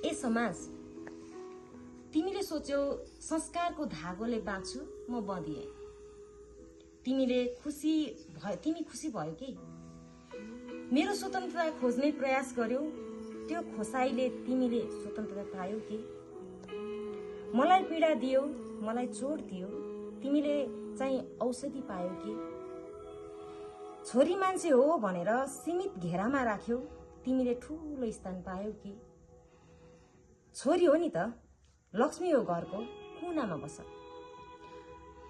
ए समाज, तिमीले सोच्यौ संस्कारको धागोले बाँच्छु, म बँधिए। तिमी खुसी भयो कि? मेरो स्वतन्त्रता खोज्ने प्रयास गर्यौ, त्यो खोसाइले तिमीले स्वतन्त्रता पायौ कि? मलाई पीडा दियौ, मलाई चोट दियौ, तिमीले चाहिँ औषधि पायौ कि? छोरी मान्छे हो भनेर सीमित घेरामा राख्यौ, तिमीले ठूलो स्थान पायौ कि? छोरी हो नि त, लक्ष्मी हो घरको, कुनामा बस।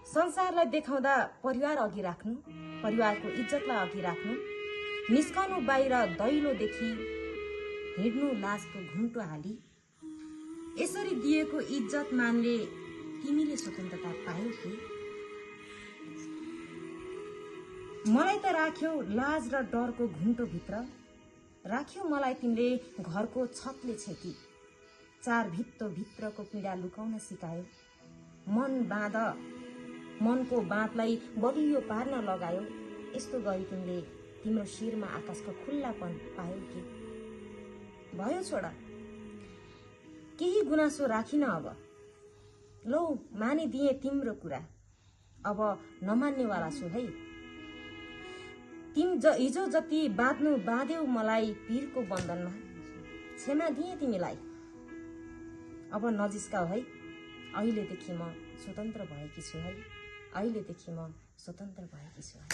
संसारलाई देखाउँदा परिवार अघि राख्नु, परिवारको इज्जतलाई अघि राख्नु, निस्कनु बाहिर दैलोदेखि, हिँड्नु लाजको घुम्टो हाली। यसरी दिएको इज्जत मानले तिमीले स्वतन्त्रता पायौ कि? मलाई त राख्यौ लाज र डरको घुम्टो भित्र, राख्यौ मलाई तिमीले घरको छतले छेकी। चार भित्रको पीडा लुकाउन सिकायो, मनको बाँधलाई बलियो पार्न लगायो। यस्तो गरी तिमीले तिम्रो शिरमा आकाशको खुल्लापन पायौ कि? भयो छोडा, केही गुनासो राखिन अब। लौ मानिदिए तिम्रो कुरा, अब नमान्नेवाला छु है। हिजो जति बाँध्यौ मलाई पीरको बन्धनमा, क्षमा दिए तिमीलाई, अब नजिस्काऊ है। अहिलेदेखि म स्वतन्त्र भएकी छु है, अहिलेदेखि म स्वतन्त्र भएकी छु है।